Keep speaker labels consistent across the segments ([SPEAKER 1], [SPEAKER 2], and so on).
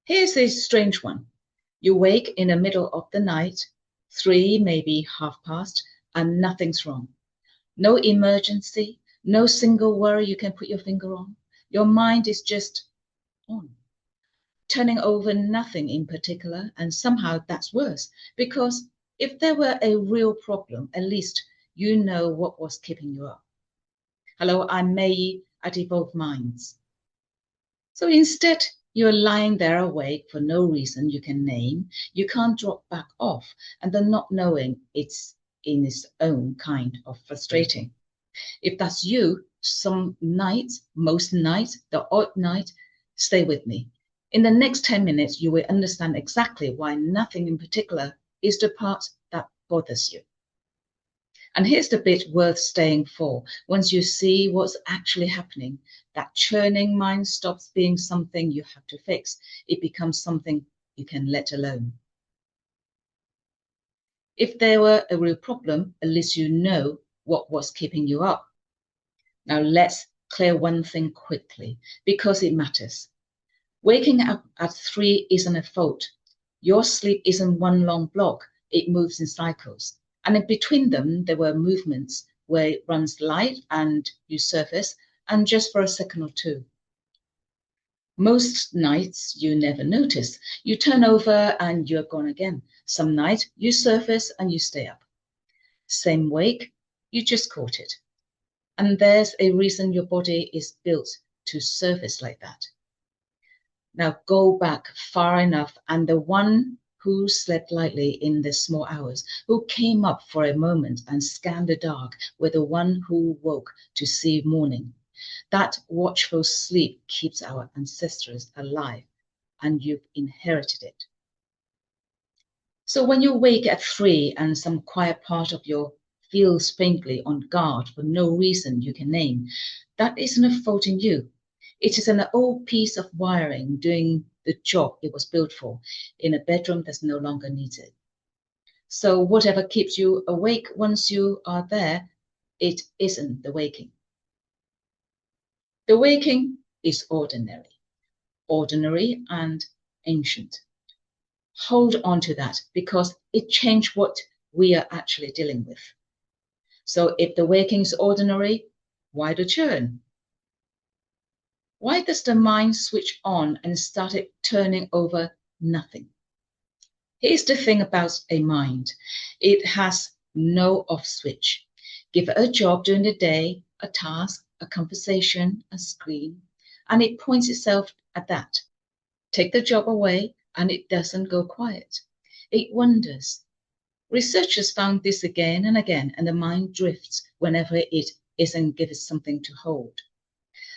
[SPEAKER 1] Here's a strange one. You wake in the middle of the night, 3, maybe 1/2 past, and nothing's wrong. No emergency, no single worry you can put your finger on. Your mind is just on, turning over nothing in particular, and somehow that's worse, because if there were a real problem, at least you know what was keeping you up. Hello, I'm May at Evolved Minds. So instead, you're lying there awake for no reason you can name. You can't drop back off, and the not knowing it's in its own kind of frustrating. If that's you, some nights, most nights, the odd night, stay with me. In the next 10 minutes, you will understand exactly why nothing in particular is the part that bothers you. And here's the bit worth staying for. Once you see what's actually happening, that churning mind stops being something you have to fix. It becomes something you can let alone. If there were a real problem, at least you know what was keeping you up. Now let's clear one thing quickly, because it matters. Waking up at 3 isn't a fault. Your sleep isn't one long block. It moves in cycles. And in between them, there were movements where it runs light and you surface, and just for a second or two. Most nights you never notice. You turn over and you're gone again. Some night you surface and you stay up. Same wake, you just caught it. And there's a reason your body is built to surface like that. Now go back far enough, and the one who slept lightly in the small hours, who came up for a moment and scanned the dark, were the one who woke to see morning. That watchful sleep keeps our ancestors alive, and you've inherited it. So when you wake at 3 and some quiet part of you feels faintly on guard for no reason you can name, that isn't a fault in you. It is an old piece of wiring doing the job it was built for in a bedroom that no longer needs it. So whatever keeps you awake once you are there, it isn't the waking. The waking is ordinary and ancient. Hold on to that, because it changed what we are actually dealing with. So if the waking is ordinary, why the churn? Why does the mind switch on and start it turning over nothing? Here's the thing about a mind. It has no off switch. Give it a job during the day, a task, a conversation, a screen, and it points itself at that. Take the job away and it doesn't go quiet. It wanders. Researchers found this again and again, and the mind drifts whenever it isn't given something to hold.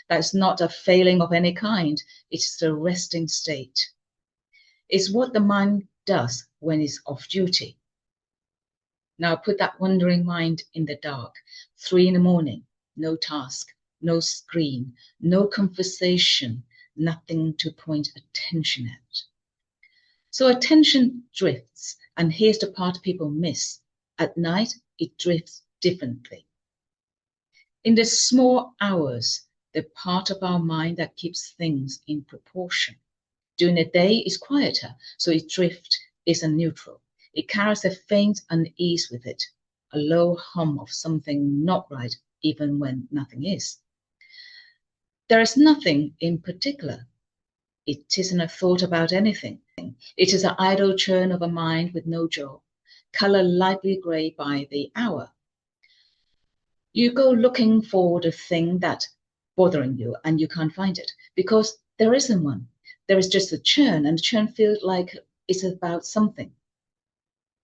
[SPEAKER 1] That's not a failing of any kind. It's a resting state. It's what the mind does when it's off duty. Now put that wandering mind in the dark. 3 in the morning, no task, no screen, no conversation, nothing to point attention at. So attention drifts, and here's the part people miss. At night, it drifts differently. In the small hours, the part of our mind that keeps things in proportion. During the day is quieter, so its drift isn't neutral. It carries a faint unease with it, a low hum of something not right, even when nothing is. There is nothing in particular. It isn't a thought about anything. It is an idle churn of a mind with no job, color lightly gray by the hour. You go looking for the thing that's bothering you and you can't find it, because there isn't one. There is just a churn, and the churn feels like it's about something.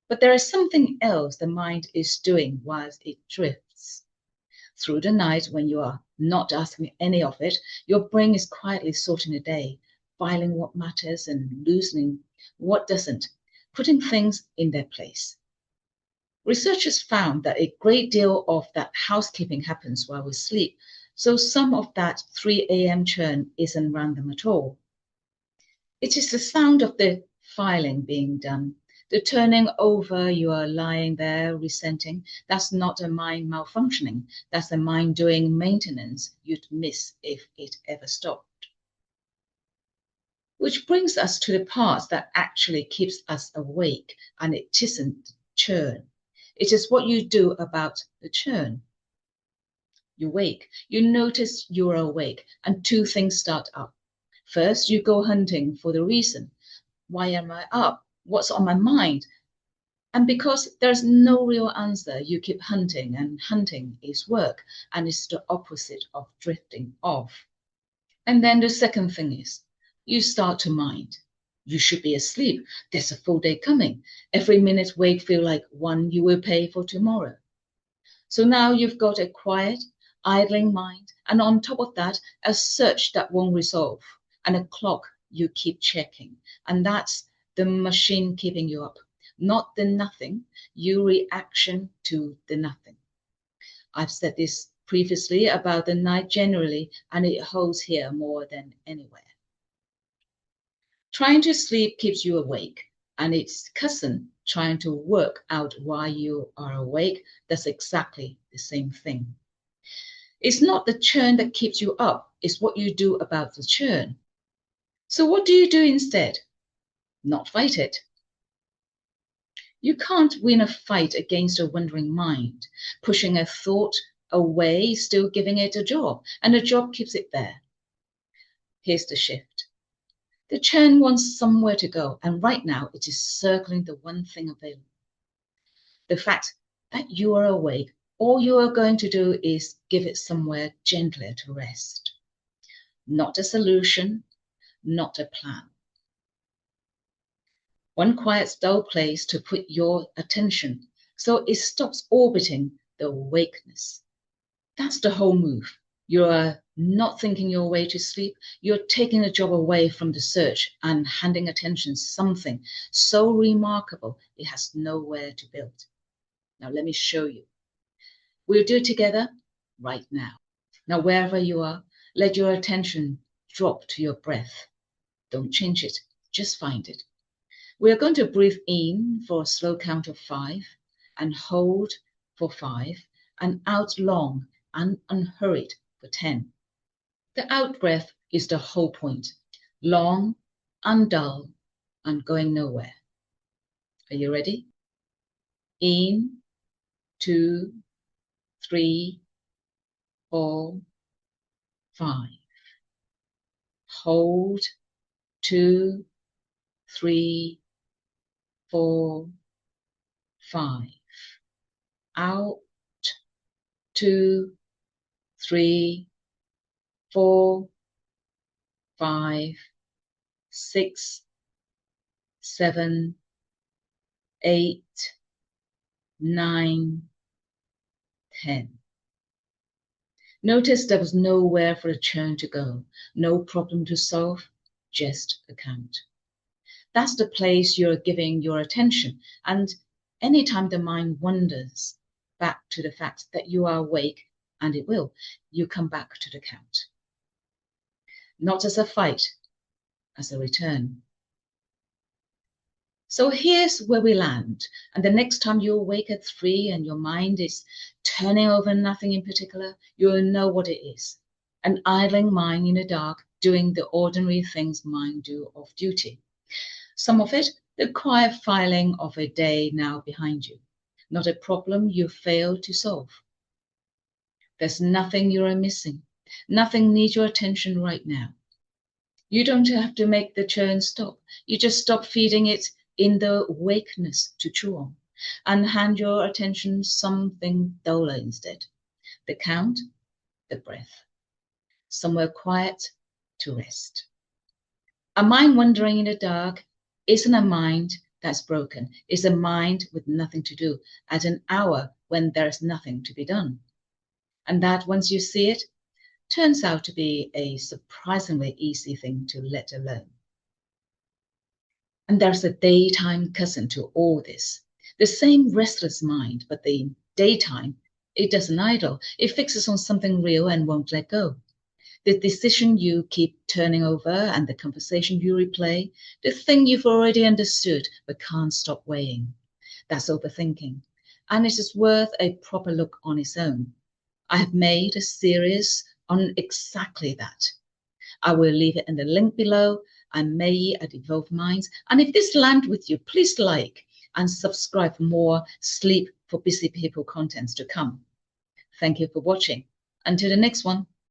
[SPEAKER 1] But there is something else the mind is doing whilst it drifts. Through the night, when you are not asking any of it, your brain is quietly sorting the day, filing what matters and loosening what doesn't, putting things in their place. Researchers found that a great deal of that housekeeping happens while we sleep, so some of that 3 a.m. churn isn't random at all. It is the sound of the filing being done, the turning over. You are lying there resenting. That's not a mind malfunctioning. That's the mind doing maintenance you'd miss if it ever stopped. Which brings us to the parts that actually keeps us awake, and it isn't churn. It is what you do about the churn. You wake, you notice you're awake, and two things start up. First, you go hunting for the reason. Why am I up? What's on my mind? And because there's no real answer, you keep hunting, and hunting is work, and it's the opposite of drifting off. And then the second thing is, you start to mind. You should be asleep. There's a full day coming. Every minute wake feel like one you will pay for tomorrow. So now you've got a quiet, idling mind, and on top of that, a search that won't resolve, and a clock you keep checking. And that's the machine keeping you up, not the nothing, your reaction to the nothing. I've said this previously about the night generally, and it holds here more than anywhere. Trying to sleep keeps you awake, and its cousin, trying to work out why you are awake, does exactly the same thing. It's not the churn that keeps you up, it's what you do about the churn. So what do you do instead? Not fight it. You can't win a fight against a wandering mind, pushing a thought away, still giving it a job, and the job keeps it there. Here's the shift. The churn wants somewhere to go, and right now it is circling the one thing available. The fact that you are awake, all you are going to do is give it somewhere gentler to rest. Not a solution, not a plan. One quiet, dull place to put your attention so it stops orbiting the awakeness. That's the whole move. You are not thinking your way to sleep. You're taking the job away from the search and handing attention something so remarkable it has nowhere to build. Now let me show you. We'll do it together right now. Now wherever you are, let your attention drop to your breath. Don't change it, just find it. We are going to breathe in for a slow count of 5 and hold for 5 and out long and unhurried for 10. The out breath is the whole point, long and dull and going nowhere. Are you ready? In, 2, 3, 4, 5. Hold, 2, 3, 4, 5. Out, 2, 3, 4, 5, 6, 7, 8, 9, 10. Notice there was nowhere for the churn to go, no problem to solve, just a count. That's the place you're giving your attention, and anytime the mind wanders back to the fact that you are awake, and it will, you come back to the count. Not as a fight, as a return. So here's where we land, and the next time you awake at 3 and your mind is turning over nothing in particular, you'll know what it is. An idling mind in the dark, doing the ordinary things mind do off duty. Some of it, the quiet filing of a day now behind you. Not a problem you failed to solve. There's nothing you are missing. Nothing needs your attention right now. You don't have to make the churn stop. You just stop feeding it in the wakeness to chew on and hand your attention something duller instead. The count, the breath. Somewhere quiet to rest. A mind wandering in the dark isn't a mind that's broken. It's a mind with nothing to do at an hour when there's nothing to be done. And that, once you see it, turns out to be a surprisingly easy thing to let alone. And there's a daytime cousin to all this. The same restless mind, but the daytime, it doesn't idle. It fixes on something real and won't let go. The decision you keep turning over and the conversation you replay, the thing you've already understood but can't stop weighing. That's overthinking. And it is worth a proper look on its own. I have made a series on exactly that. I will leave it in the link below, and may ye at Evolved Minds. And if this landed with you, please like and subscribe for more Sleep for Busy People contents to come. Thank you for watching. Until the next one.